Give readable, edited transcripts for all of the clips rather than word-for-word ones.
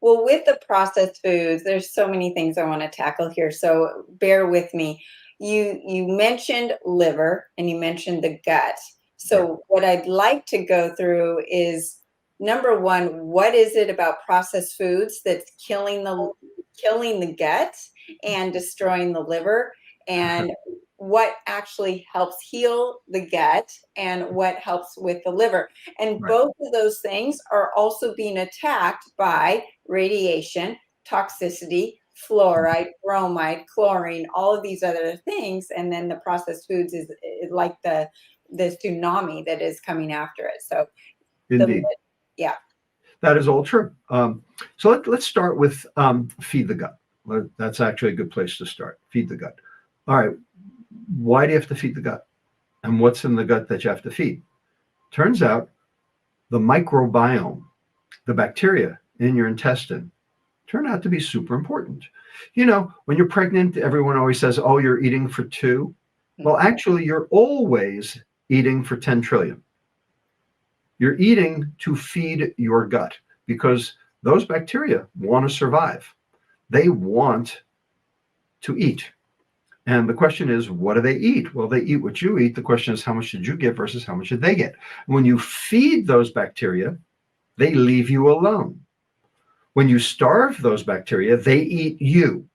Well, with the processed foods, there's so many things I want to tackle here. So bear with me. You mentioned liver and you mentioned the gut. Yeah, So what I'd like to go through is number one, what is it about processed foods that's killing the gut and destroying the liver? And what actually helps heal the gut and what helps with the liver? And right. both of those things are also being attacked by radiation, toxicity, fluoride, bromide, chlorine, all of these other things. And then the processed foods is like the tsunami that is coming after it. So the Indeed. yeah. That is all true. So let's start with feed the gut. That's actually a good place to start. Feed the gut. All right. Why do you have to feed the gut? And what's in the gut that you have to feed? Turns out the microbiome, the bacteria in your intestine, turn out to be super important. You know, when you're pregnant, everyone always says, oh, you're eating for two. Well, Mhm. actually, you're always eating for 10 trillion. You're eating to feed your gut because those bacteria want to survive. They want to eat. And the question is, what do they eat? Well, they eat what you eat. The question is, how much did you get versus how much did they get? When you feed those bacteria, they leave you alone. When you starve those bacteria, they eat you.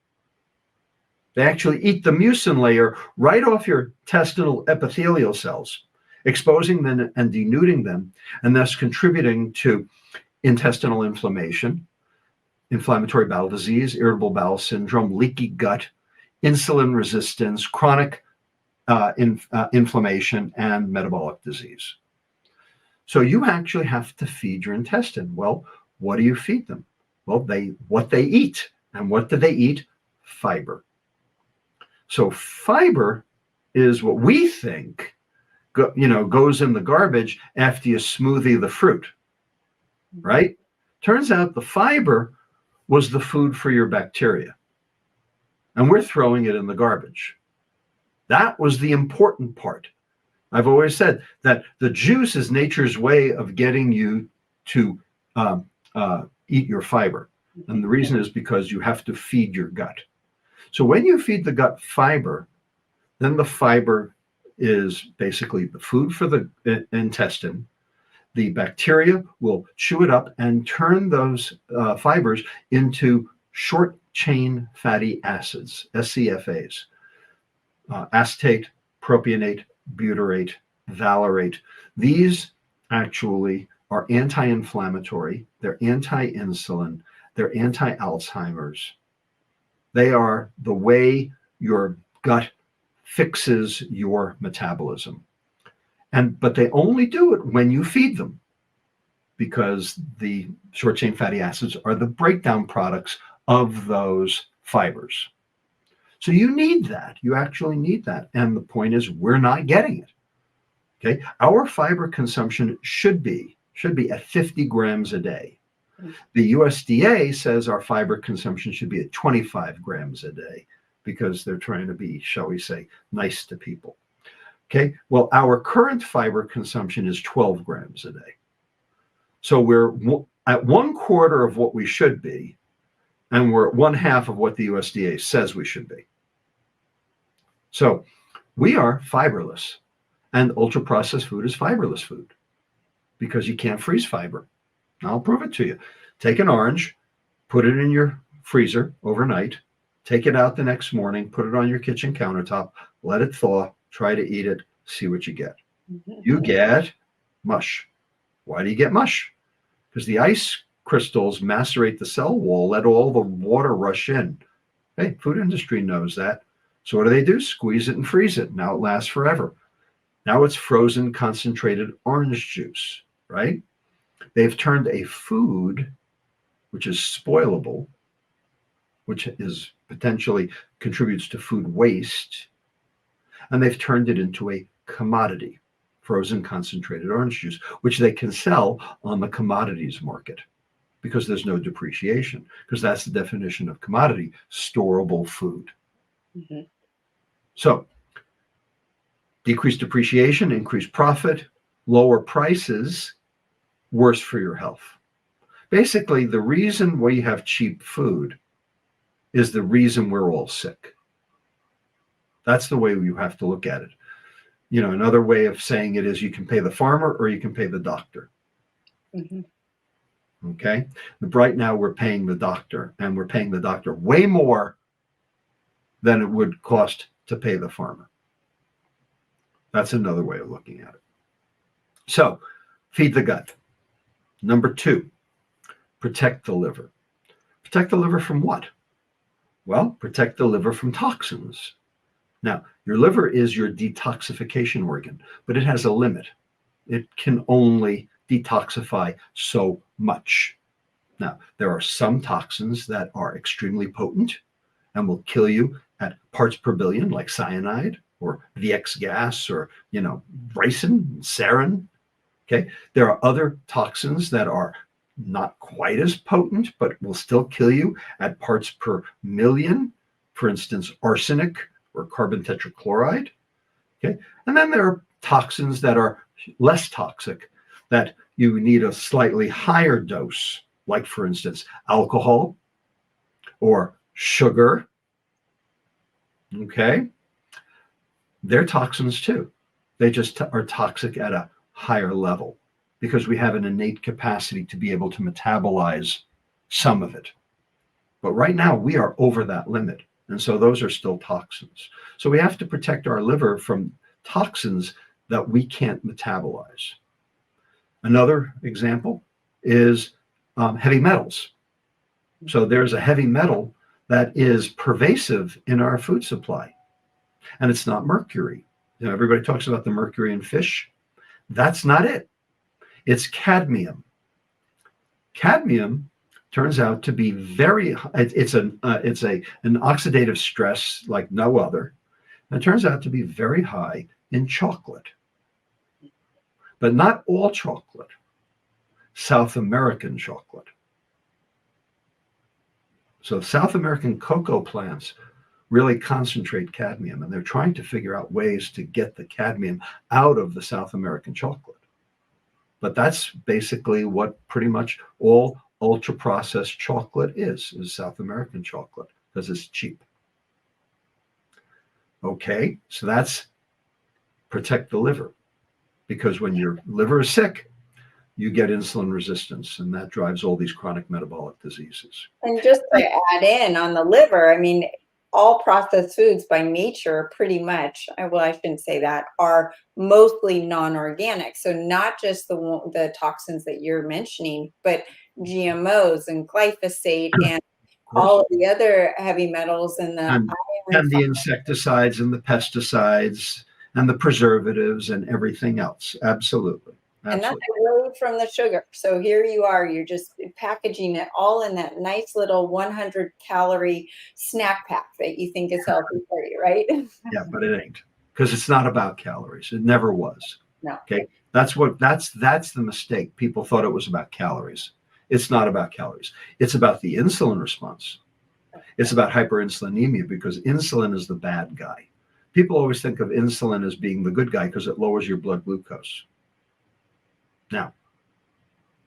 They actually eat the mucin layer right off your intestinal epithelial cells, exposing them and denuding them, and thus contributing to intestinal inflammation, inflammatory bowel disease, irritable bowel syndrome, leaky gut, insulin resistance, chronic inflammation, and metabolic disease. So you actually have to feed your intestine. Well, what do you feed them? Well, what they eat. And what do they eat? Fiber. So fiber is what we think goes in the garbage after you smoothie the fruit, Mhm. right? Turns out the fiber was the food for your bacteria, and we're throwing it in the garbage. That was the important part. I've always said that the juice is nature's way of getting you to eat your fiber. And the reason is because you have to feed your gut. So when you feed the gut fiber, then the fiber is basically the food for the intestine. The bacteria will chew it up and turn those fibers into short chain fatty acids, SCFAs, acetate, propionate, butyrate, valerate. These actually are anti inflammatory, they're anti insulin, they're anti Alzheimer's. They are the way your gut fixes your metabolism. But they only do it when you feed them because the short chain fatty acids are the breakdown products of those fibers. So you need that. You actually need that. And the point is we're not getting it. Okay? Our fiber consumption should be at 50 grams a day. The USDA says our fiber consumption should be at 25 grams a day because they're trying to be, shall we say, nice to people. Okay, well, our current fiber consumption is 12 grams a day. So we're at one quarter of what we should be, and we're at one half of what the USDA says we should be. So we are fiberless, and ultra processed food is fiberless food because you can't freeze fiber. I'll prove it to you. Take an orange, put it in your freezer overnight, take it out the next morning, put it on your kitchen countertop, let it thaw, try to eat it, see what you get. You get mush. Why do you get mush? Because the ice crystals macerate the cell wall, let all the water rush in. Hey, food industry knows that. So what do? Squeeze it and freeze it. Now it lasts forever. Now it's frozen concentrated orange juice, right? They've turned a food which is spoilable, which is potentially contributes to food waste, and they've turned it into a commodity, frozen concentrated orange juice, which they can sell on the commodities market because there's no depreciation, because that's the definition of commodity, storable food. Mhm. So decreased depreciation, increased profit, lower prices, worse for your health. Basically, the reason we have cheap food is the reason we're all sick. That's the way you have to look at it. Another way of saying it is you can pay the farmer or you can pay the doctor. Mhm. Okay. Right now we're paying the doctor, and we're paying the doctor way more than it would cost to pay the farmer. That's another way of looking at it. So feed the gut. Number 2, protect the liver. Protect the liver from what? Well, protect the liver from toxins. Now, your liver is your detoxification organ, but it has a limit. It can only detoxify so much. Now, there are some toxins that are extremely potent and will kill you at parts per billion, like cyanide or VX gas or, ricin, sarin. Okay. There are other toxins that are not quite as potent, but will still kill you at parts per million. For instance, arsenic or carbon tetrachloride. Okay. And then there are toxins that are less toxic that you need a slightly higher dose, like, for instance, alcohol or sugar. Okay. They're toxins too. They just are toxic at a higher level because we have an innate capacity to be able to metabolize some of it. But right now we are over that limit. And so those are still toxins. So we have to protect our liver from toxins that we can't metabolize. Another example is heavy metals. So there's a heavy metal that is pervasive in our food supply, and it's not mercury. Everybody talks about the mercury in fish. That's not it. It's cadmium. Cadmium turns out to be it's an oxidative stress like no other. And it turns out to be very high in chocolate, but not all chocolate. South American chocolate. So South American cocoa plants really concentrate cadmium, and they're trying to figure out ways to get the cadmium out of the South American chocolate. But that's basically what pretty much all ultra processed chocolate is South American chocolate, because it's cheap. Okay, so that's protect the liver, because when your liver is sick, you get insulin resistance, and that drives all these chronic metabolic diseases. And just to add in on the liver, I mean, all processed foods by nature, pretty much, well, I shouldn't say that, are mostly non-organic. So not just the toxins that you're mentioning, but GMOs and glyphosate and all of the other heavy metals and the and, iron. and the insecticides and the pesticides and the preservatives and everything else. Absolutely. And that's Absolutely. away from the sugar. So here you are, you're just packaging it all in that nice little 100-calorie snack pack that you think is healthy for you, right? Yeah, but it ain't, because it's not about calories. It never was. No. Okay. That's the mistake. People thought it was about calories. It's not about calories. It's about the insulin response. It's about hyperinsulinemia, because insulin is the bad guy. People always think of insulin as being the good guy because it lowers your blood glucose. Now,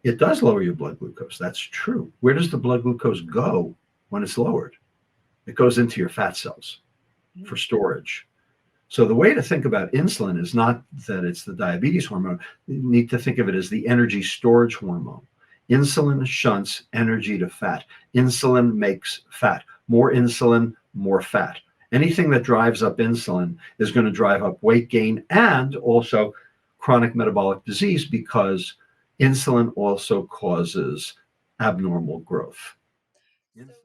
it does lower your blood glucose. That's true. Where does the blood glucose go when it's lowered? It goes into your fat cells for storage. So the way to think about insulin is not that it's the diabetes hormone. You need to think of it as the energy storage hormone. Insulin shunts energy to fat. Insulin makes fat. More insulin, more fat. Anything that drives up insulin is going to drive up weight gain and also chronic metabolic disease, because insulin also causes abnormal growth.